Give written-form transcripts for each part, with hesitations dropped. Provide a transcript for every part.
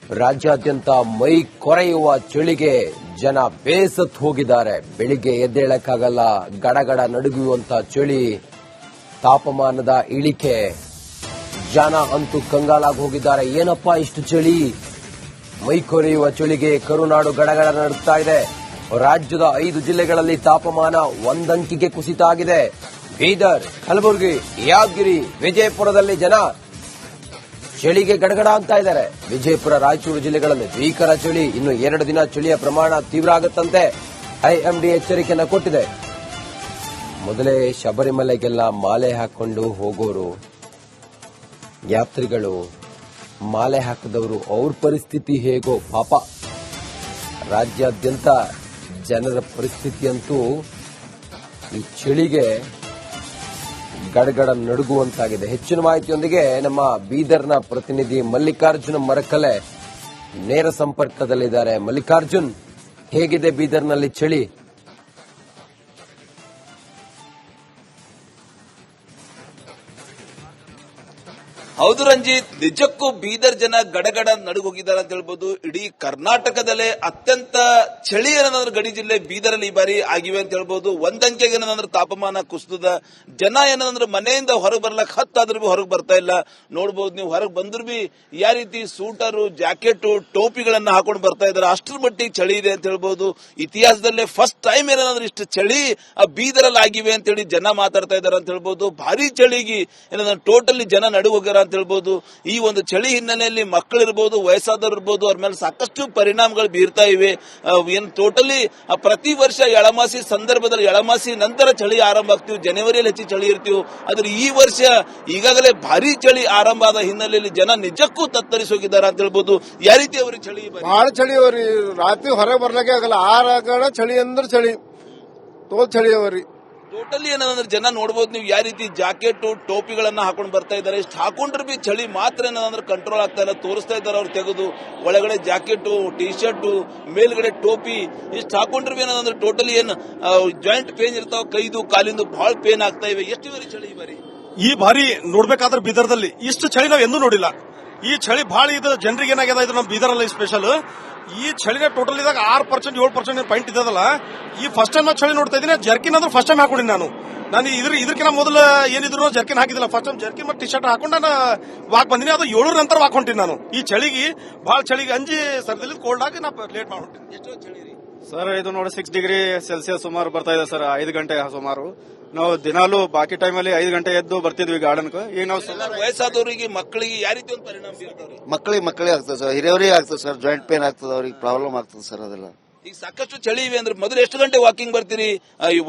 ರಾಜ್ಯಾದ್ಯಂತ ಮೈ ಕೊರೆಯುವ ಚಳಿಗೆ ಜನ ಬೇಸತ್ತು ಹೋಗಿದ್ದಾರೆ. ಬೆಳಿಗ್ಗೆ ಎದ್ದೇಳಕ್ಕಾಗಲ್ಲ, ಗಡಗಡ ನಡುಗುವಂತ ಚಳಿ, ತಾಪಮಾನದ ಇಳಿಕೆ. ಜನ ಅಂತೂ ಕಂಗಾಲಾಗಿ ಹೋಗಿದ್ದಾರೆ. ಏನಪ್ಪಾ ಇಷ್ಟು ಚಳಿ? ಮೈ ಕೊರೆಯುವ ಚಳಿಗೆ ಕರುನಾಡು ಗಡಗಡ ನಡುಗ್ತಾ ಇದೆ. ರಾಜ್ಯದ 5 ಜಿಲ್ಲೆಗಳಲ್ಲಿ ತಾಪಮಾನ ಒಂದಂಕಿಗೆ ಕುಸಿತ ಆಗಿದೆ. ಬೀದರ್, ಕಲಬುರಗಿ, ಯಾದಗಿರಿ, ವಿಜಯಪುರದಲ್ಲಿ ಜನ ಚಳಿಗೆ ಗಡಗಡ ಅಂತ ಇದ್ದಾರೆ. ವಿಜಯಪುರ, ರಾಯಚೂರು ಜಿಲ್ಲೆಗಳಲ್ಲಿ ಭೀಕರ ಚಳಿ. ಇನ್ನು 2 ದಿನ ಚಳಿಯ ಪ್ರಮಾಣ ತೀವ್ರ ಆಗುತ್ತಂತೆ. ಐಎಂಡಿ ಎಚ್ಚರಿಕೆಯನ್ನು ಕೊಟ್ಟಿದೆ. ಮೊದಲೇ ಶಬರಿಮಲೆಗೆಲ್ಲ ಮಾಲೆ ಹಾಕೊಂಡು ಹೋಗೋರು, ಯಾತ್ರಿಗಳು, ಮಾಲೆ ಹಾಕದವರು, ಅವ್ರ ಪರಿಸ್ಥಿತಿ ಹೇಗೋ ಪಾಪ. ರಾಜ್ಯಾದ್ಯಂತ ಜನರ ಪರಿಸ್ಥಿತಿಯಂತೂ ಈ ಚಳಿಗೆ ಗಡಗಡ ನಡುಗುವಂತಾಗಿದೆ. ಹೆಚ್ಚಿನ ಮಾಹಿತಿಯೊಂದಿಗೆ ನಮ್ಮ ಬೀದರ್ನ ಪ್ರತಿನಿಧಿ ಮಲ್ಲಿಕಾರ್ಜುನ ಮರಕಲೆ ನೇರ ಸಂಪರ್ಕದಲ್ಲಿದ್ದಾರೆ. ಮಲ್ಲಿಕಾರ್ಜುನ್, ಹೇಗಿದೆ ಬೀದರ್ನಲ್ಲಿ ಚಳಿ? ಹೌದು ರಂಜಿತ್, ನಿಜಕ್ಕೂ ಬೀದರ್ ಜನ ಗಡಗಡ ನಡುಗೋಗಿದ್ದಾರೆ ಅಂತ ಹೇಳ್ಬೋದು. ಇಡೀ ಕರ್ನಾಟಕದಲ್ಲೇ ಅತ್ಯಂತ ಚಳಿ ಏನಂದ್ರೆ ಗಡಿ ಜಿಲ್ಲೆ ಬೀದರಲ್ಲಿ ಈ ಬಾರಿ ಆಗಿವೆ ಅಂತ ಹೇಳ್ಬೋದು. ಒಂದಂಕೆಗೆ ಏನಂದ್ರೆ ತಾಪಮಾನ ಕುಸಿದ. ಜನ ಏನಂದ್ರೆ ಮನೆಯಿಂದ ಹೊರಗೆ ಬರ್ಲಕ್ ಹತ್ತಾದ್ರೂ ಹೊರಗೆ ಬರ್ತಾ ಇಲ್ಲ. ನೋಡ್ಬೋದು ನೀವು, ಹೊರಗೆ ಬಂದ್ರು ಬಿ ಯಾವ ರೀತಿ ಸೂಟರು, ಜಾಕೆಟ್, ಟೋಪಿಗಳನ್ನ ಹಾಕೊಂಡು ಬರ್ತಾ ಇದ್ದಾರೆ. ಅಷ್ಟರ ಮಟ್ಟಿಗೆ ಚಳಿ ಇದೆ ಅಂತ ಹೇಳ್ಬೋದು. ಇತಿಹಾಸದಲ್ಲೇ ಫಸ್ಟ್ ಟೈಮ್ ಏನಂದ್ರೆ ಇಷ್ಟು ಚಳಿ ಬೀದರಲ್ಲಿ ಆಗಿವೆ ಅಂತ ಹೇಳಿ ಜನ ಮಾತಾಡ್ತಾ ಇದ್ದಾರೆ ಅಂತ ಹೇಳ್ಬೋದು. ಭಾರಿ ಚಳಿಗೆ ಏನಂದ್ರೆ ಟೋಟಲಿ ಜನ ನಡುಗೋಗ್ಯಾರ ಅಂತ ಹೇಳ್ಬೋದು. ಈ ಒಂದು ಚಳಿ ಹಿನ್ನೆಲೆಯಲ್ಲಿ ಮಕ್ಕಳಿರ್ಬೋದು, ವಯಸ್ಸಾದವರು ಇರ್ಬೋದು, ಅವ್ರ ಮೇಲೆ ಸಾಕಷ್ಟು ಪರಿಣಾಮಗಳು ಬೀರ್ತಾ ಇವೆ. ಏನು ಟೋಟಲಿ ಪ್ರತಿ ವರ್ಷ ಎಳಮಾಸಿ ಸಂದರ್ಭದಲ್ಲಿ, ಎಳಮಾಸಿ ನಂತರ ಚಳಿ ಆರಂಭ ಆಗ್ತೀವಿ, ಜನವರಿಯಲ್ಲಿ ಹೆಚ್ಚು ಚಳಿ ಇರ್ತೀವಿ. ಆದ್ರೆ ಈ ವರ್ಷ ಈಗಾಗಲೇ ಭಾರಿ ಚಳಿ ಆರಂಭ ಆದ ಹಿನ್ನೆಲೆಯಲ್ಲಿ ಜನ ನಿಜಕ್ಕೂ ತತ್ತರಿಸೋಗಿದ್ದಾರೆ ಅಂತ ಹೇಳ್ಬೋದು. ಯಾವ ರೀತಿ ಅವ್ರಿಗೆ ಚಳಿ? ಬಹಳ ಚಳಿ ಅವ್ರಿ. ರಾತ್ರಿ ಹೊರಗೆ ಬರ್ಲಿಕ್ಕೆ ಆಗಲ್ಲ. ಆರಾಗಡ ಚಳಿ ಅಂದ್ರೆ ಚಳಿ, ತೋಲ್ ಚಳಿ ಅವ್ರಿ. ಟೋಟಲಿ ಏನಂದ್ರೆ ಜನ ನೋಡಬಹುದು ನೀವು, ಯಾವ ರೀತಿ ಜಾಕೆಟ್, ಟೋಪಿಗಳನ್ನ ಹಾಕೊಂಡು ಬರ್ತಾ ಇದ್ದಾರೆ. ಇಷ್ಟು ಹಾಕೊಂಡ್ರೆ ಬಿ ಚಳಿ ಮಾತ್ರ ಏನಂದ್ರೆ ಕಂಟ್ರೋಲ್ ಆಗ್ತಾ ಇಲ್ಲ. ತೋರಿಸ್ತಾ ಇದ್ದಾರೆ ಅವ್ರು ತೆಗೆದು. ಒಳಗಡೆ ಜಾಕೆಟ್, ಟಿ ಶರ್ಟ್, ಮೇಲ್ಗಡೆ ಟೋಪಿ ಇಷ್ಟು ಹಾಕೊಂಡ್ರೆ ಬಿ ಏನಂದ್ರೆ ಟೋಟಲಿ ಏನು ಜಾಯಿಂಟ್ ಪೇನ್ ಇರ್ತಾವ, ಕೈದು ಕಾಲಿಂದು ಬಹಳ ಪೇನ್ ಆಗ್ತಾ ಇವೆ. ಎಷ್ಟು ಬಾರಿ ಚಳಿ ಈ ಬಾರಿ ನೋಡ್ಬೇಕಾದ್ರೆ ಬೀದರ್ದಲ್ಲಿ ಇಷ್ಟು ಚಳಿ ನಾವು ಎಂದೂ ನೋಡಿಲ್ಲ. ಈ ಚಳಿ ಬಹಳ ಇದು ಜನರಿಗೆ ಏನಾಗಿದೆ ಇದು ನಮ್ಮ ಬೀದರಲ್ಲಿ ಸ್ಪೆಷಲ್. ಈ ಚಳಿನ ಟೋಟಲ್ ಇದಾಗ 6% 7% ಪಾಯಿಂಟ್ ಇದ್ದದಲ್ಲ. ಈ ಫಸ್ಟ್ ಟೈಮ್ ಚಳಿ ನೋಡ್ತಾ ಇದ್ದೀನಿ. ಜರ್ಕಿನ್ ಅಂದ್ರೆ ಫಸ್ಟ್ ಟೈಮ್ ಹಾಕೊಂಡಿನಿ ನಾನು ಇದಕ್ಕಿಂತ ಮೊದಲು ಏನಿದ್ರು ಜರ್ಕಿನ್ ಹಾಕಿದಿಲ್ಲ. ಫಸ್ಟ್ ಟೈಮ್ ಜರ್ಕಿನ್ ಮತ್ತು ಟಿ ಶರ್ಟ್ ಹಾಕೊಂಡು ನಾನು ವಾಕ್ ಬಂದಿನಿ. ಅದು 7 ನಂತರ ವಾಕ್ ಹೊಂಟೀನಿ ನಾನು. ಈ ಚಳಿಗೆ ಬಹಳ ಚಳಿಗೆ ಅಂಜಿ ಸರ್ದಿಲ್ಲ, ಕೋಲ್ಡ್ ಆಗಿ ನಾ ಲೇಟ್ ಮಾಡ್ಬಿಟ್ಟಿನಿ. ಎಷ್ಟೋ ಚಳಿ ರೀ ಸರ್? ಇದು ನೋಡಿ 6 ಡಿಗ್ರಿ ಸೆಲ್ಸಿಯಸ್ ಸುಮಾರು ಬರ್ತಾ ಇದೆ ಸರ್. 5 ಗಂಟೆ ಸುಮಾರು. ನಾವು ದಿನಾಲೂ ಬಾಕಿ ಟೈಮಲ್ಲಿ 5 ಗಂಟೆ ಎದ್ದು ಬರ್ತಿದ್ವಿ ಗಾರ್ಡನ್. ಈಗ ನಾವು ವಯಸ್ಸಾದವರಿಗೆ, ಮಕ್ಕಳಿಗೆ ಯಾವ ರೀತಿ ಒಂದು ಪರಿಣಾಮ ಬೀರ್ತಾವ್ರಿ? ಮಕ್ಕಳಿಗೆ ಆಗ್ತದೆ ಸರ್, ಹಿರಿಯವರಿಗೆ ಆಗ್ತದೆ ಸರ್. ಜಾಯಿಂಟ್ ಪೇನ್ ಆಗ್ತದೆ, ಅವ್ರಿಗೆ ಪ್ರಾಬ್ಲಮ್ ಆಗ್ತದೆ ಸರ್. ಅದೆಲ್ಲ ಈಗ ಸಾಕಷ್ಟು ಚಳಿ ಇವೆ ಅಂದ್ರೆ ಮೊದಲು ಎಷ್ಟು ಗಂಟೆ ವಾಕಿಂಗ್ ಬರ್ತೀರಿ?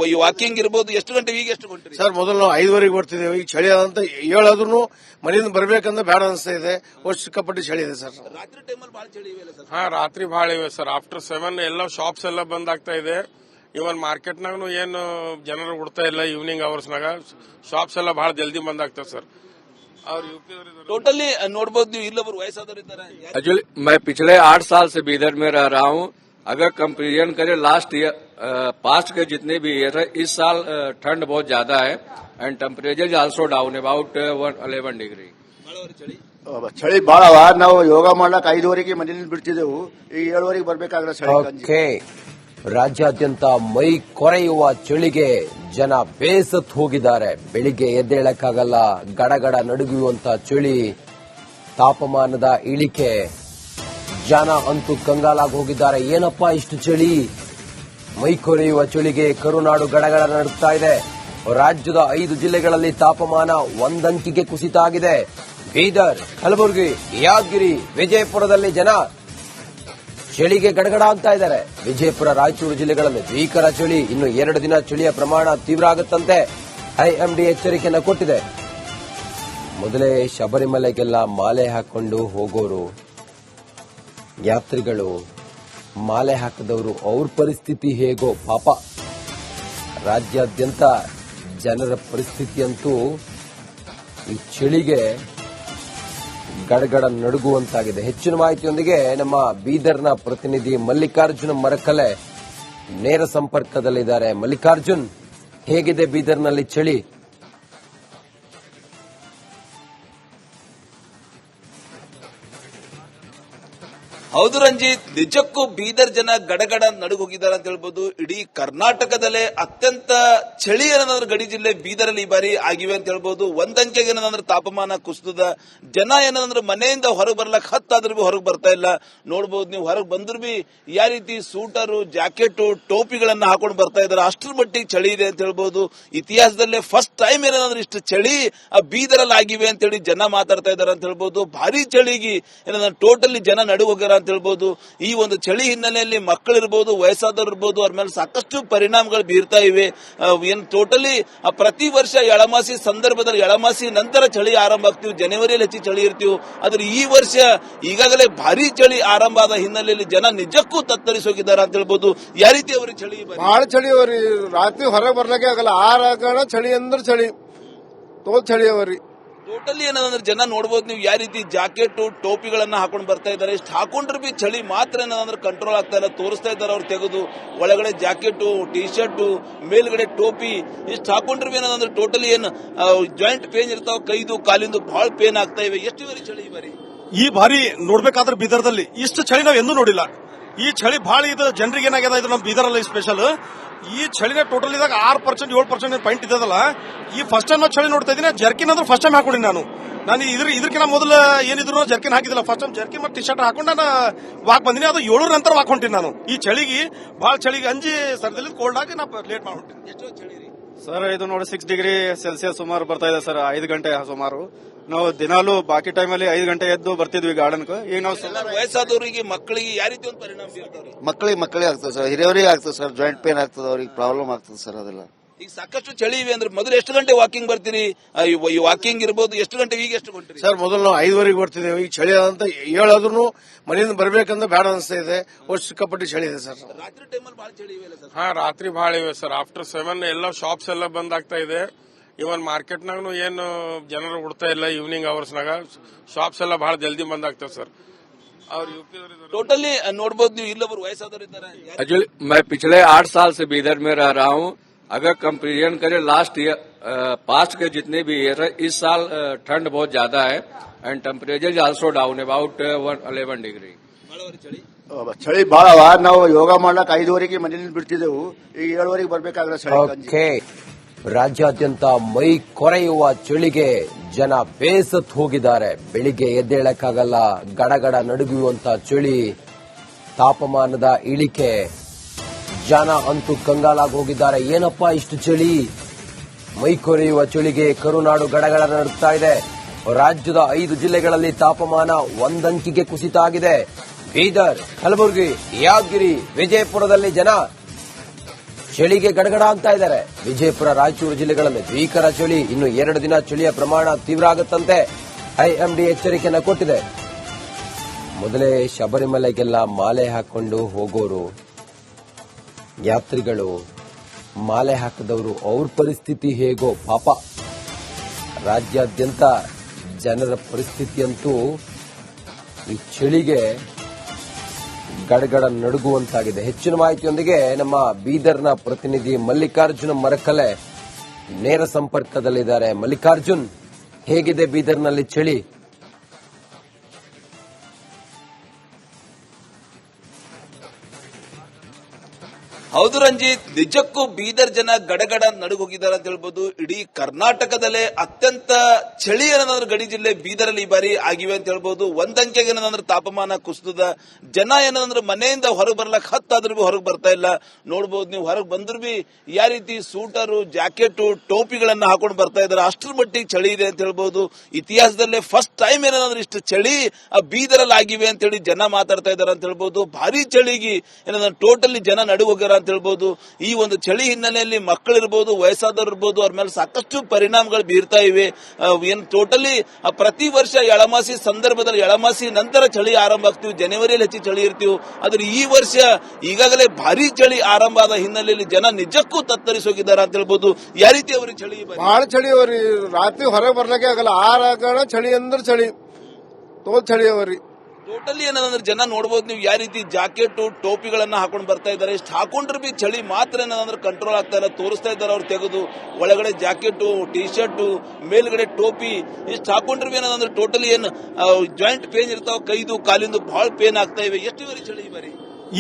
ಈ ವಾಕಿಂಗ್ ಇರ್ಬೋದು, ಎಷ್ಟು ಗಂಟೆ, ಈಗ ಎಷ್ಟು ಗಂಟೆ ಸರ್? ಮೊದಲು ನಾವು 5ವರೆಗೆ ಬರ್ತಿದ್ದೇವೆ. ಈಗ ಚಳಿ ಅಂತ ಹೇಳಾದ್ರೂ ಮನೆಯಿಂದ ಬರ್ಬೇಕಂದ್ರೆ ಬೇಡ ಅನಿಸ್ತಾ ಇದೆ. ಅಷ್ಟು ಸಿಕ್ಕಾಪಟ್ಟಿ ಚಳಿ ಇದೆ ಸರ್. ರಾತ್ರಿ ಟೈಮಲ್ಲಿ ಬಹಳ ಚಳಿ ಇವೆ ಸರ್? ಹಾ, ರಾತ್ರಿ ಬಹಳ ಇವೆ ಸರ್. ಆಫ್ಟರ್ 7 ಎಲ್ಲ ಶಾಪ್ಸ್ ಎಲ್ಲ ಬಂದ್ ಆಗ್ತಾ ಇದೆ. ಇವನ್ ಮಾರ್ಕೆಟ್ನಾಗೂ ಏನು ಜನರು ಉಡ್ತಾ ಇಲ್ಲ. ಈವ್ನಿಂಗ್ ಅವರ್ಸ್ನಾಗ ಶಾಪ್ಸ್ ಎಲ್ಲ ಬಹಳ ಜಲ್ದಿ ಬಂದ್ ಆಗ್ತದೆ ಸರ್. ಟೋಟಲಿ ನೋಡಬಹುದು ನೀವು, ಇಲ್ಲೊಬ್ರು ವಯಸ್ಸಾದವರು ಇದ್ದಾರೆ. एक्चुअली मैं पिछले 8 साल से बीदर में रह रहा हूँ. अगर कंपेरिजन करें लास्ट ईयर पास्ट के जितने भी ईयर है, इस साल ठंड बहुत ज्यादा है and temperature is also down about 11 degree. ಚಳಿ ಬಹಳ. ನಾವು ಯೋಗ ಮಾಡ್ಲಕ್ 5ವರೆಗೆ ಮನೆಯಲ್ಲಿ ಬಿಡ್ತಿದ್ದೆವು. ಈಗ 7ವರೆಗೆ ಬರ್ಬೇಕಾದ್ರೆ ಚಳಿ. ಓಕೆ, ರಾಜ್ಯಾದ್ಯಂತ ಮೈ ಕೊರೆಯುವ ಚಳಿಗೆ ಜನ ಬೇಸತ್ತು ಹೋಗಿದ್ದಾರೆ. ಬೆಳಿಗ್ಗೆ ಎದ್ದೇಳಕ್ಕಾಗಲ್ಲ, ಗಡಗಡ ನಡುಗುವಂತ ಚಳಿ, ತಾಪಮಾನದ ಇಳಿಕೆ. ಜನ ಅಂತೂ ಕಂಗಾಲಾಗಿ ಹೋಗಿದ್ದಾರೆ. ಏನಪ್ಪಾ ಇಷ್ಟು ಚಳಿ? ಮೈ ಕೊರೆಯುವ ಚಳಿಗೆ ಕರುನಾಡು ಗಡಗಡ ನಡುಗ್ತಾ ಇದೆ. ರಾಜ್ಯದ 5 ಜಿಲ್ಲೆಗಳಲ್ಲಿ ತಾಪಮಾನ ಒಂದಂಕಿಗೆ ಕುಸಿತ ಆಗಿದೆ. ಬೀದರ್, ಕಲಬುರಗಿ, ಯಾದಗಿರಿ, ವಿಜಯಪುರದಲ್ಲಿ ಜನ ಚಳಿಗೆ ಗಡಗಡ ಅಂತ ಇದ್ದಾರೆ. ವಿಜಯಪುರ, ರಾಯಚೂರು ಜಿಲ್ಲೆಗಳಲ್ಲಿ ಭೀಕರ ಚಳಿ. ಇನ್ನು 2 ದಿನ ಚಳಿಯ ಪ್ರಮಾಣ ತೀವ್ರ ಆಗುತ್ತಂತೆ. ಐಎಂಡಿ ಎಚ್ಚರಿಕೆಯನ್ನು ಕೊಟ್ಟಿದೆ. ಮೊದಲೇ ಶಬರಿಮಲೆಗೆಲ್ಲ ಮಾಲೆ ಹಾಕೊಂಡು ಹೋಗೋರು, ಯಾತ್ರಿಗಳು, ಮಾಲೆ ಹಾಕದವರು, ಅವ್ರ ಪರಿಸ್ಥಿತಿ ಹೇಗೋ ಪಾಪ. ರಾಜ್ಯಾದ್ಯಂತ ಜನರ ಪರಿಸ್ಥಿತಿಯಂತೂ ಈ ಚಳಿಗೆ ಗಡಗಡ ನಡುಗುವಂತಾಗಿದೆ. ಹೆಚ್ಚಿನ ಮಾಹಿತಿಯೊಂದಿಗೆ ನಮ್ಮ ಬೀದರ್ನ ಪ್ರತಿನಿಧಿ ಮಲ್ಲಿಕಾರ್ಜುನ ಮರಕಲೆ ನೇರ ಸಂಪರ್ಕದಲ್ಲಿದ್ದಾರೆ. ಮಲ್ಲಿಕಾರ್ಜುನ್, ಹೇಗಿದೆ ಬೀದರ್ನಲ್ಲಿ ಚಳಿ? ಹೌದು ರಂಜಿತ್, ನಿಜಕ್ಕೂ ಬೀದರ್ ಜನ ಗಡಗಡ ನಡುಗೋಗಿದ್ದಾರೆ ಅಂತ ಹೇಳ್ಬೋದು. ಇಡೀ ಕರ್ನಾಟಕದಲ್ಲೇ ಅತ್ಯಂತ ಚಳಿ ಏನಂದ್ರೆ ಗಡಿ ಜಿಲ್ಲೆ ಬೀದರಲ್ಲಿ ಈ ಬಾರಿ ಆಗಿವೆ ಅಂತ ಹೇಳ್ಬೋದು. ಒಂದಂಕೆಗೆ ಏನಂದ್ರೆ ತಾಪಮಾನ ಕುಸಿದ, ಜನ ಏನಂದ್ರೆ ಮನೆಯಿಂದ ಹೊರಗೆ ಬರ್ಲಕ್ ಹತ್ತಾದ್ರೂ ಬಿ ಹೊರಗೆ ಬರ್ತಾ ಇಲ್ಲ. ನೋಡ್ಬೋದು ನೀವು, ಹೊರಗೆ ಬಂದ್ರು ಬಿ ಯಾವ ರೀತಿ ಸೂಟರು, ಜಾಕೆಟ್, ಟೋಪಿಗಳನ್ನ ಹಾಕೊಂಡು ಬರ್ತಾ ಇದಾರೆ. ಅಷ್ಟರ ಮಟ್ಟಿಗೆ ಚಳಿ ಇದೆ ಅಂತ ಹೇಳ್ಬೋದು. ಇತಿಹಾಸದಲ್ಲೇ ಫಸ್ಟ್ ಟೈಮ್ ಏನಂದ್ರೆ ಇಷ್ಟು ಚಳಿ ಬೀದರಲ್ಲಿ ಆಗಿವೆ ಅಂತ ಹೇಳಿ ಜನ ಮಾತಾಡ್ತಾ ಇದಾರೆ ಅಂತ ಹೇಳ್ಬೋದು. ಭಾರಿ ಚಳಿಗೆ ಏನಂದ್ರೆ ಟೋಟಲಿ ಜನ ನಡುಗೋಗ್ಯಾರ ಅಂತ ಹೇಳ್ಬೋದು. ಈ ಒಂದು ಚಳಿ ಹಿನ್ನೆಲೆಯಲ್ಲಿ ಮಕ್ಕಳಿರ್ಬೋದು, ವಯಸ್ಸಾದವರು ಇರ್ಬೋದು, ಅವ್ರ ಮೇಲೆ ಸಾಕಷ್ಟು ಪರಿಣಾಮಗಳು ಬೀರ್ತಾ ಇವೆ. ಏನು ಟೋಟಲಿ ಪ್ರತಿ ವರ್ಷ ಎಳಮಾಸಿ ಸಂದರ್ಭದಲ್ಲಿ, ಎಳಮಾಸಿ ನಂತರ ಚಳಿ ಆರಂಭ ಆಗ್ತೀವಿ, ಜನವರಿಯಲ್ಲಿ ಹೆಚ್ಚು ಚಳಿ ಇರ್ತೀವಿ. ಆದ್ರೆ ಈ ವರ್ಷ ಈಗಾಗಲೇ ಭಾರಿ ಚಳಿ ಆರಂಭ ಆದ ಹಿನ್ನೆಲೆಯಲ್ಲಿ ಜನ ನಿಜಕ್ಕೂ ತತ್ತರಿಸಿ ಹೋಗಿದ್ದಾರೆ ಅಂತ ಹೇಳ್ಬೋದು. ಯಾವ ರೀತಿ ಅವ್ರಿಗೆ ಚಳಿ ಬಹಳ ಚಳಿ ಅವರಿ, ರಾತ್ರಿ ಹೊರಗೆ ಬರ್ಲಿಕ್ಕೆ ಆಗಲ್ಲ. ಆರಾಗಣ ಚಳಿ ಅಂದ್ರೆ ಚಳಿ, ತೋಲ್ ಚಳಿ ಅವರಿ. ಟೋಟಲಿ ಏನಂದ್ರೆ ಜನ ನೋಡಬಹುದು ನೀವು, ಯಾವ ರೀತಿ ಜಾಕೆಟ್, ಟೋಪಿಗಳನ್ನ ಹಾಕೊಂಡು ಬರ್ತಾ ಇದ್ದಾರೆ. ಇಷ್ಟು ಹಾಕೊಂಡ್ರೆ ಬಿ ಚಳಿ ಮಾತ್ರ ಏನಂದ್ರೆ ಕಂಟ್ರೋಲ್ ಆಗ್ತಾ ಇಲ್ಲ. ತೋರಿಸ್ತಾ ಇದ್ದಾರೆ ಅವ್ರು ತೆಗೆದು, ಒಳಗಡೆ ಜಾಕೆಟ್, ಟಿ ಶರ್ಟ್, ಮೇಲ್ಗಡೆ ಟೋಪಿ ಇಷ್ಟು ಹಾಕೊಂಡ್ರೆ ಬಿ ಏನಂದ್ರೆ ಟೋಟಲಿ ಏನು ಜಾಯಿಂಟ್ ಪೇನ್ ಇರ್ತಾವ, ಕೈದು ಕಾಲಿಂದು ಬಹಳ ಪೇನ್ ಆಗ್ತಾ ಇವೆ. ಎಷ್ಟು ಬಾರಿ ಚಳಿ ಈ ಬಾರಿ ನೋಡ್ಬೇಕಾದ್ರೆ ಬೀದರ್ದಲ್ಲಿ ಇಷ್ಟು ಚಳಿ ನಾವು ಎಂದೂ ನೋಡಿಲ್ಲ. ಈ ಚಳಿ ಬಹಳ ಇದು ಜನರಿಗೆ ಏನಾಗ್ಯದ, ಇದು ನಮ್ಮ ಬೀದರಲ್ಲಿ ಸ್ಪೆಷಲ್. ಈ ಚಳಿನ ಟೋಟಲ್ ಇದಾಗ 6% 7% ಪಾಯಿಂಟ್ ಇದ್ದದಲ್ಲ. ಈ ಫಸ್ಟ್ ಟೈಮ್ ಚಳಿ ನೋಡ್ತಾ ಇದ್ದೀನಿ. ಜರ್ಕಿನ್ ಅಂದ್ರೆ ಫಸ್ಟ್ ಟೈಮ್ ಹಾಕೊಂಡಿನಿ ನಾನು ಇದಕ್ಕಿಂತ ಮೊದಲು ಏನಿದ್ರು ಜರ್ಕಿನ್ ಹಾಕಿದಿಲ್ಲ. ಫಸ್ಟ್ ಟೈಮ್ ಜರ್ಕಿನ್ ಮತ್ತು ಟಿ ಶರ್ಟ್ ಹಾಕೊಂಡು ನಾನು ವಾಕ್ ಬಂದಿನಿ. ಅದು 7 ನಂತರ ವಾಕ್ ಹೊಂಟಿನಿ ನಾನು. ಈ ಚಳಿಗೆ ಬಹಳ ಚಳಿಗೆ ಅಂಜಿ ಸರ್ದಲ್ಲಿ ಕೋಲ್ಡ್ ಆಗಿ ನಾ ಲೇಟ್ ಮಾಡಿ ಹೊಂಟಿನಿ. ಎಷ್ಟೋ ಚಳಿ ರೀ ಸರ್, ಇದು ನೋಡಿ 6 ಡಿಗ್ರಿ ಸೆಲ್ಸಿಯಸ್ ಸುಮಾರು ಬರ್ತಾ ಇದೆ ಸರ್. 5 ಗಂಟೆ ಸುಮಾರು. ನಾವು ದಿನಾಲೂ ಬಾಕಿ ಟೈಮಲ್ಲಿ 5 ಗಂಟೆ ಎದ್ದು ಬರ್ತಿದ್ವಿ ಗಾರ್ಡನ್. ಈಗ ನಾವು ವಯಸ್ಸಾದವರಿಗೆ, ಮಕ್ಕಳಿಗೆ ಯಾವ ರೀತಿ ಒಂದು ಪರಿಣಾಮ ಬೀರ್ತಾರೆ? ಮಕ್ಕಳಿಗೆ ಆಗ್ತದೆ ಸರ್, ಹಿರಿಯವರಿಗೆ ಆಗ್ತದೆ ಸರ್. ಜಾಯಿಂಟ್ ಪೇನ್ ಆಗ್ತದೆ, ಅವ್ರಿಗೆ ಪ್ರಾಬ್ಲಮ್ ಆಗ್ತದೆ ಸರ್. ಅದೆಲ್ಲ ಈಗ ಸಾಕಷ್ಟು ಚಳಿ ಇವೆ ಅಂದ್ರೆ ಮೊದಲು ಎಷ್ಟು ಗಂಟೆ ವಾಕಿಂಗ್ ಬರ್ತೀರಿ? ಈ ವಾಕಿಂಗ್ ಇರ್ಬೋದು, ಎಷ್ಟು ಗಂಟೆ, ಈಗ ಎಷ್ಟು ಗಂಟೆ ಸರ್? ಮೊದಲು ನಾವು 5ವರೆಗೆ ಬರ್ತಿದ್ದೇವೆ. ಈಗ ಚಳಿ ಅಂತ ಹೇಳಾದ್ರೂ ಮನೆಯಿಂದ ಬರ್ಬೇಕಂದ್ರೆ ಬೇಡ ಅನಿಸ್ತಾ ಇದೆ. ಅಷ್ಟು ಸಿಕ್ಕಾಪಟ್ಟಿ ಚಳಿ ಇದೆ ಸರ್. ರಾತ್ರಿ ಟೈಮಲ್ಲಿ ಬಹಳ ಚಳಿ ಇವೆ ಸರ್? ಹಾ, ರಾತ್ರಿ ಬಹಳ ಇವೆ ಸರ್. ಆಫ್ಟರ್ 7 ಎಲ್ಲ ಶಾಪ್ಸ್ ಎಲ್ಲ ಬಂದ್ ಆಗ್ತಾ ಇದೆ. ಇವನ್ ಮಾರ್ಕೆಟ್ನಾಗೂ ಏನು ಜನರು ಉಡ್ತಾ ಇಲ್ಲ. ಈವ್ನಿಂಗ್ ಅವರ್ಸ್ನಾಗ ಶಾಪ್ಸ್ ಎಲ್ಲ ಬಹಳ ಜಲ್ದಿ ಬಂದ್ ಆಗ್ತವೆ ಸರ್. टोटली नोटबहुद ನೀವು ಇಲ್ಲೊಬ್ಬರು ವಯಸ್ಸಾದವರು ಇದ್ದಾರೆ. एक्चुअली मैं पिछले 8 साल से बीदर में रह रहा हूँ. अगर कंपेरिजन करें लास्ट ईयर पास्ट के जितने भी ईयर है, इस साल ठंड बहुत ज्यादा है and temperature is also down about 11 degree. ಚಳಿ ಬಹಳ ಅವ. ನಾವು ಯೋಗ ಮಾಡ್ಲಕ್ 5ವರೆಗೆ ಮನೆಯಲ್ಲಿ ಬಿಡ್ತಿದ್ದೆವು. ಈಗ 7ವರೆಗೆ ಬರ್ಬೇಕಾದ್ರೆ ಚಳಿ. ಓಕೆ, ರಾಜ್ಯಾದ್ಯಂತ ಮೈ ಕೊರೆಯುವ ಚಳಿಗೆ ಜನ ಬೇಸತ್ತು ಹೋಗಿದ್ದಾರೆ. ಬೆಳಿಗ್ಗೆ ಎದ್ದೇಳಕ್ಕಾಗಲ್ಲ, ಗಡಗಡ ನಡುಗುವಂತ ಚಳಿ, ತಾಪಮಾನದ ಇಳಿಕೆ, ಜನ ಅಂತೂ ಕಂಗಾಲಾಗಿ ಹೋಗಿದ್ದಾರೆ. ಏನಪ್ಪಾ ಇಷ್ಟು ಚಳಿ? ಮೈ ಕೊರೆಯುವ ಚಳಿಗೆ ಕರುನಾಡು ಗಡಗಡ ನಡುಗ್ತಾ ಇದೆ. ರಾಜ್ಯದ 5 ಜಿಲ್ಲೆಗಳಲ್ಲಿ ತಾಪಮಾನ ಒಂದಂಕಿಗೆ ಕುಸಿತ ಆಗಿದೆ. ಬೀದರ್, ಕಲಬುರಗಿ, ಯಾದಗಿರಿ, ವಿಜಯಪುರದಲ್ಲಿ ಜನ ಚಳಿಗೆ ಗಡಗಡ ಆಗ್ತಾ ಇದ್ದಾರೆ. ವಿಜಯಪುರ, ರಾಯಚೂರು ಜಿಲ್ಲೆಗಳಲ್ಲಿ ಭೀಕರ ಚಳಿ. ಇನ್ನು 2 ದಿನ ಚಳಿಯ ಪ್ರಮಾಣ ತೀವ್ರ ಆಗುತ್ತಂತೆ. ಐಎಂಡಿ ಎಚ್ಚರಿಕೆಯನ್ನು ಕೊಟ್ಟಿದೆ. ಮೊದಲೇ ಶಬರಿಮಲೆಗೆಲ್ಲ ಮಾಲೆ ಹಾಕೊಂಡು ಹೋಗೋರು, ಯಾತ್ರಿಗಳು, ಮಾಲೆ ಹಾಕದವರು, ಅವ್ರ ಪರಿಸ್ಥಿತಿ ಹೇಗೋ ಪಾಪ. ರಾಜ್ಯಾದ್ಯಂತ ಜನರ ಪರಿಸ್ಥಿತಿಯಂತೂ ಈ ಚಳಿಗೆ ಗಡಗಡ ನಡುಗುವಂತಾಗಿದೆ. ಹೆಚ್ಚಿನ ಮಾಹಿತಿಯೊಂದಿಗೆ ನಮ್ಮ ಬೀದರ್ನ ಪ್ರತಿನಿಧಿ ಮಲ್ಲಿಕಾರ್ಜುನ ಮರಕಲೆ ನೇರ ಸಂಪರ್ಕದಲ್ಲಿದ್ದಾರೆ. ಮಲ್ಲಿಕಾರ್ಜುನ್, ಹೇಗಿದೆ ಬೀದರ್ನಲ್ಲಿ ಚಳಿ? ಹೌದು ರಂಜಿತ್, ನಿಜಕ್ಕೂ ಬೀದರ್ ಜನ ಗಡಗಡ ನಡುಗೋಗಿದ್ದಾರೆ ಅಂತ ಹೇಳ್ಬೋದು. ಇಡೀ ಕರ್ನಾಟಕದಲ್ಲೇ ಅತ್ಯಂತ ಚಳಿ ಏನಂದ್ರೆ ಗಡಿ ಜಿಲ್ಲೆ ಬೀದರಲ್ಲಿ ಈ ಬಾರಿ ಆಗಿವೆ ಅಂತ ಹೇಳ್ಬೋದು. ಒಂದಂಕೆಗೆ ಏನಂದ್ರೆ ತಾಪಮಾನ ಕುಸಿದ, ಜನ ಏನಂದ್ರೆ ಮನೆಯಿಂದ ಹೊರಗೆ ಬರ್ಲಕ್ ಹತ್ತಾದ್ರೂ ಬಿ ಹೊರಗೆ ಬರ್ತಾ ಇಲ್ಲ. ನೋಡ್ಬೋದು ನೀವು, ಹೊರಗೆ ಬಂದ್ರು ಬಿ ಯಾವ ರೀತಿ ಸೂಟರು, ಜಾಕೆಟ್, ಟೋಪಿಗಳನ್ನ ಹಾಕೊಂಡು ಬರ್ತಾ ಇದ್ದಾರೆ. ಅಷ್ಟರ ಮಟ್ಟಿಗೆ ಚಳಿ ಇದೆ ಅಂತ ಹೇಳ್ಬೋದು. ಇತಿಹಾಸದಲ್ಲೇ ಫಸ್ಟ್ ಟೈಮ್ ಏನಂದ್ರೆ ಇಷ್ಟು ಚಳಿ ಬೀದರಲ್ಲಿ ಆಗಿವೆ ಅಂತ ಹೇಳಿ ಜನ ಮಾತಾಡ್ತಾ ಇದ್ದಾರೆ ಅಂತ ಹೇಳ್ಬೋದು. ಭಾರಿ ಚಳಿಗೆ ಏನಂದ್ರೆ ಟೋಟಲಿ ಜನ ನಡುಗೋಗ್ಯಾರ ಅಂತ ಹೇಳ್ಬೋದು. ಈ ಒಂದು ಚಳಿ ಹಿನ್ನೆಲೆಯಲ್ಲಿ ಮಕ್ಕಳಿರ್ಬೋದು, ವಯಸ್ಸಾದವರು ಇರ್ಬೋದು, ಅವ್ರ ಮೇಲೆ ಸಾಕಷ್ಟು ಪರಿಣಾಮಗಳು ಬೀರ್ತಾ ಇವೆ. ಏನು ಟೋಟಲಿ ಪ್ರತಿ ವರ್ಷ ಎಳಮಾಸಿ ಸಂದರ್ಭದಲ್ಲಿ, ಎಳಮಾಸಿ ನಂತರ ಚಳಿ ಆರಂಭ ಆಗ್ತೀವಿ, ಜನವರಿಯಲ್ಲಿ ಹೆಚ್ಚು ಚಳಿ ಇರ್ತೀವಿ. ಆದ್ರೆ ಈ ವರ್ಷ ಈಗಾಗಲೇ ಭಾರಿ ಚಳಿ ಆರಂಭ ಆದ ಹಿನ್ನೆಲೆಯಲ್ಲಿ ಜನ ನಿಜಕ್ಕೂ ತತ್ತರಿಸಿ ಹೋಗಿದ್ದಾರೆ ಅಂತ ಹೇಳ್ಬೋದು. ಯಾವ ರೀತಿ ಅವ್ರಿಗೆ ಚಳಿ? ಬಹಳ ಚಳಿ ಅವರಿ, ರಾತ್ರಿ ಹೊರಗೆ ಬರ್ಲಿಕ್ಕೆ ಆಗಲ್ಲ. ಆರಾಗಣ ಚಳಿ ಅಂದ್ರೆ ಚಳಿ, ತೋಲ್ ಚಳಿ ಅವರಿ. ಟೋಟಲಿ ಏನಂದ್ರೆ ಜನ ನೋಡಬಹುದು ನೀವು ಯಾವ ರೀತಿ ಜಾಕೆಟ್ ಟೋಪಿಗಳನ್ನ ಹಾಕೊಂಡು ಬರ್ತಾ ಇದ್ದಾರೆ. ಇಷ್ಟು ಹಾಕೊಂಡ್ರೆ ಬಿ ಚಳಿ ಮಾತ್ರ ಏನಂದ್ರೆ ಕಂಟ್ರೋಲ್ ಆಗ್ತಾ ಇಲ್ಲ. ತೋರಿಸ್ತಾ ಇದ್ದಾರೆ ಅವ್ರು ತೆಗೆದು ಒಳಗಡೆ ಜಾಕೆಟ್, ಟಿ ಶರ್ಟ್, ಮೇಲ್ಗಡೆ ಟೋಪಿ ಇಷ್ಟು ಹಾಕೊಂಡ್ರೆ ಬಿ ಏನಂದ್ರೆ ಟೋಟಲಿ ಏನು ಜಾಯಿಂಟ್ ಪೇನ್ ಇರ್ತಾವ, ಕೈದು ಕಾಲಿಂದು ಬಹಳ ಪೇನ್ ಆಗ್ತಾ ಇವೆ. ಎಷ್ಟು ಬಾರಿ ಚಳಿ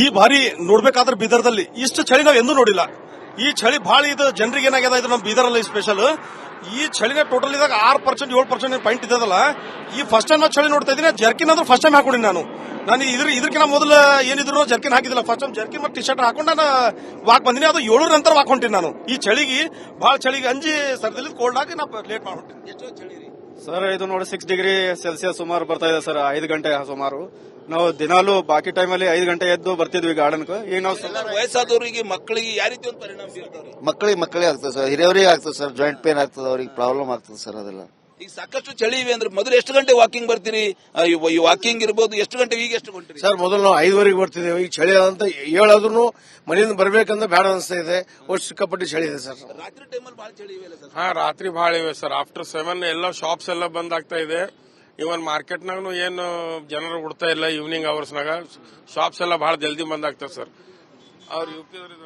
ಈ ಬಾರಿ ನೋಡ್ಬೇಕಾದ್ರೆ ಬೀದರ್ದಲ್ಲಿ ಇಷ್ಟು ಚಳಿ ನಾವು ಎಂದೂ ನೋಡಿಲ್ಲ. ಈ ಚಳಿ ಬಹಳ ಇದು ಜನರಿಗೆ ಏನಾಗ್ಯದ ಇದು ನಮ್ಮ ಬೀದರಲ್ಲಿ ಸ್ಪೆಷಲ್. ಈ ಚಳಿನ ಟೋಟಲ್ ಇದಾಗ 6% 7% ಪಾಯಿಂಟ್ ಇದಲ್ಲ. ಈ ಫಸ್ಟ್ ಟೈಮ್ ಚಳಿ ನೋಡ್ತಾ ಇದ್ದೀನಿ. ಜರ್ಕಿನ್ ಅಂದ್ರೆ ಫಸ್ಟ್ ಟೈಮ್ ಹಾಕೊಂಡಿನಿ ನಾನು ಇದಕ್ಕಿಂತ ಮೊದಲು ಏನಿದ್ರು ಜರ್ಕಿನ್ ಹಾಕಿದಿಲ್ಲ. ಫಸ್ಟ್ ಟೈಮ್ ಜರ್ಕಿನ್ ಮತ್ತು ಟಿ ಶರ್ಟ್ ಹಾಕೊಂಡು ನಾನು ವಾಕ್ ಬಂದಿನಿ. ಅದು 7 ನಂತರ ವಾಕ್ ಹೊಂಟೀನಿ ನಾನು. ಈ ಚಳಿಗೆ ಬಹಳ ಚಳಿಗೆ ಅಂಜಿ ಸರ್ದಲ್ಲಿ ಕೋಲ್ಡ್ ಆಗಿ ನಾವು ಲೇಟ್ ಮಾಡಿ ಹೊಂಟೀನಿ. ಎಷ್ಟೋ ಚಳಿ ರೀ ಸರ್ ಇದು ನೋಡಿ 6 ಡಿಗ್ರಿ ಸೆಲ್ಸಿಯಸ್ ಸುಮಾರು ಬರ್ತಾ ಇದೆ ಸರ್. 5 ಗಂಟೆ ಸುಮಾರು. ನಾವು ದಿನಾಲು ಬಾಕಿ ಟೈಮಲ್ಲಿ 5 ಗಂಟೆ ಎದ್ದು ಬರ್ತಿದ್ವಿ ಗಾರ್ಡನ್. ಈಗ ನಾವು ವಯಸ್ಸಾದವರಿಗೆ, ಮಕ್ಕಳಿಗೆ ಯಾವ ರೀತಿ ಒಂದು ಪರಿಣಾಮ ಬೀರ್ತಾರೆ? ಮಕ್ಕಳಿಗೆ ಆಗ್ತದೆ ಸರ್, ಹಿರಿಯವರಿಗೆ ಆಗ್ತದೆ ಸರ್. ಜಾಯಿಂಟ್ ಪೇನ್ ಆಗ್ತದೆ, ಅವ್ರಿಗೆ ಪ್ರಾಬ್ಲಮ್ ಆಗ್ತದೆ ಸರ್. ಅದೆಲ್ಲ ಈಗ ಸಾಕಷ್ಟು ಚಳಿ ಇವೆ ಅಂದ್ರೆ ಮೊದಲು ಎಷ್ಟು ಗಂಟೆ ವಾಕಿಂಗ್ ಬರ್ತೀರಿ? ಈ ವಾಕಿಂಗ್ ಇರ್ಬೋದು, ಎಷ್ಟು ಗಂಟೆ, ಈಗ ಎಷ್ಟು ಗಂಟೆ ಸರ್? ಮೊದಲು ನಾವು 5ವರೆಗೆ ಬರ್ತಿದ್ದೇವೆ. ಈಗ ಚಳಿ ಅಂತ ಹೇಳಾದ್ರೂ ಮನೆಯಿಂದ ಬರ್ಬೇಕಂದ್ರೆ ಬೇಡ ಅನಿಸ್ತಾ ಇದೆ. ಒಟ್ಟು ಸಿಕ್ಕಾಪಟ್ಟಿ ಚಳಿ ಇದೆ ಸರ್. ರಾತ್ರಿ ಟೈಮಲ್ಲಿ ಬಹಳ ಚಳಿ ಇವೆ ಸರ್? ಹಾ, ರಾತ್ರಿ ಬಹಳ ಇವೆ ಸರ್. ಆಫ್ಟರ್ 7 ಎಲ್ಲ ಶಾಪ್ಸ್ ಎಲ್ಲ ಬಂದ್ ಆಗ್ತಾ ಇದೆ. ಇವನ್ ಮಾರ್ಕೆಟ್ನಾಗೂ ಏನು ಜನರು ಉಡ್ತಾ ಇಲ್ಲ. ಈವ್ನಿಂಗ್ ಅವರ್ಸ್ನಾಗ ಶಾಪ್ಸ್ ಎಲ್ಲ ಬಹಳ ಜಲ್ದಿ ಬಂದ್ ಆಗ್ತದೆ ಸರ್.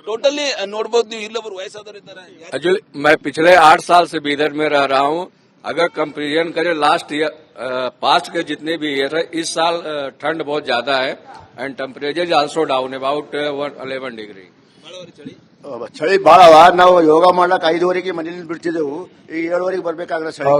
टोटली नोटबहुद इल्लोबर वयस्सादवरु इद्दारे एक्चुअली मैं पिछले 8 साल से बीदर में रह रहा हूँ। अगर कंपेरिजन करें लास्ट ईयर पास्ट के जितने भी ईयर है, इस साल ठंड बहुत ज्यादा है and temperature also down about 11 degree. ಚಳಿ ಬಹಳ. ನಾವು ಯೋಗ ಮಾಡ್ಲಕ್ 5ವರೆಗೆ ಮನೆಯಲ್ಲಿ ಬಿಡ್ತಿದ್ದೆವು. ಈಗ 7ವರೆಗೆ ಬರ್ಬೇಕಾದ್ರೆ ಚಳಿ.